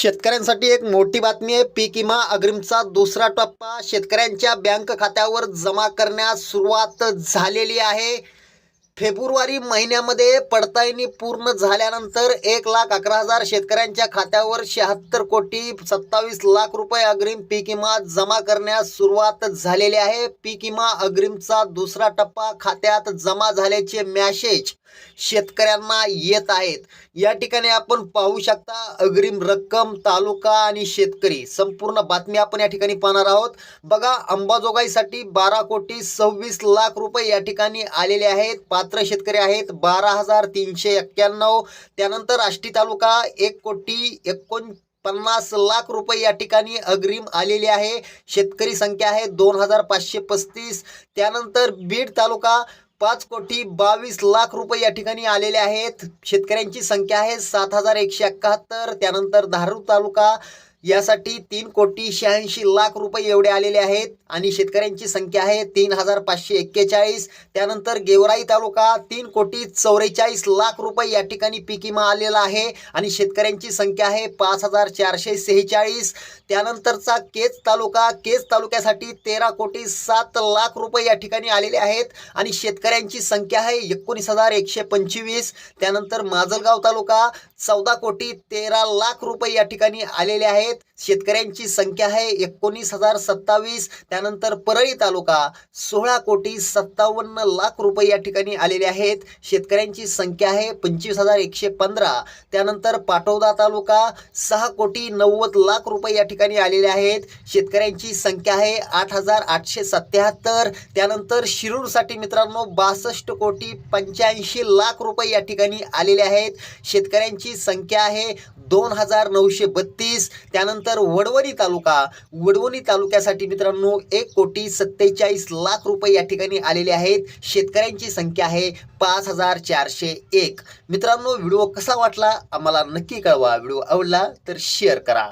शेतकऱ्यांसाठी एक मोठी बातमी आहे. पीक विमा अग्रिमचा दुसरा टप्पा शेतकऱ्यांच्या बँक खात्यावर जमा करण्यास सुरुवात झालेली आहे. फेब्रुवारी महिन्यामध्ये पडताळणी पूर्ण झाल्यानंतर 1,11,000 शेतकऱ्यांच्या खात्यावर 76,27,00,000 रुपये अग्रिम पीक विमा जमा करण्यास सुरुवात झालेली आहे. पीक विमा अग्रिमचा दुसरा टप्पा खात्यात जमा झाल्याचे मॅसेज शेतकऱ्यांना येत आहेत. या ठिकाणी आपण पाहू शकता अग्रिम रक्कम, तालुका आणि शेतकरी संपूर्ण बातमी आपण या ठिकाणी पाहणार आहोत. बघा, अंबाजोगाईसाठी 12,26,00,000 रुपये या ठिकाणी आलेले आहेत. पात्र शेतकरी आहेत 12,391. त्यानंतर आष्टी तालुका 1,50,00,000 रुपये या ठिकाणी अग्रिम आलेले आहे. शेतकरी संख्या आहे 2,535. त्यानंतर बीड तालुका 5,22,00,000 रुपये या ठिकाणी आलेले आहेत. शेतकऱ्यांची संख्या आहे 7,171. त्यानंतर धारूर तालुका यासाठी 3,86,00,000 रुपये एवढे आलेले आहेत आणि शेतकऱ्यांची संख्या आहे 3,541. त्यानंतर गेवराई तालुका 3,44,00,000 रुपये या ठिकाणी पीक विमा आलेला आहे आणि शेतकऱ्यांची संख्या आहे 5,446. त्यानंतरचा केज तालुक्यासाठी 13,07,00,000 रुपये या ठिकाणी आलेले आहेत आणि शेतकऱ्यांची संख्या आहे 19,125. त्यानंतर माजलगाव तालुका 14,13,00,000 रुपये या ठिकाणी आलेले आहेत. शेतकऱ्यांची संख्या आहे 19,027. त्यानंतर परळी तालुका 16,57,00,000 रुपये या ठिकाणी आलेले आहेत. शेतकऱ्यांची संख्या आहे 25,115. त्यानंतर पाटोदा तालुका 6,90,00,000 रुपये या ठिकाणी आलेले आहेत. शेतकऱ्यांची संख्या आहे 8,877. त्यानंतर शिरूरसाठी मित्रांनो 62,85,00,000 रुपये या ठिकाणी आलेले आहेत. शेतकऱ्यांची संख्या आहे 2,932. त्यानंतर वडवणी तालुक्यासाठी मित्रांनो 1,47,00,000 रुपये या ठिकाणी आलेले आहेत. शेतकऱ्यांची संख्या आहे 5,401. मित्रांनो, व्हिडिओ कसा वाटला आम्हाला नक्की कळवा. व्हिडिओ आवडला तर शेअर करा.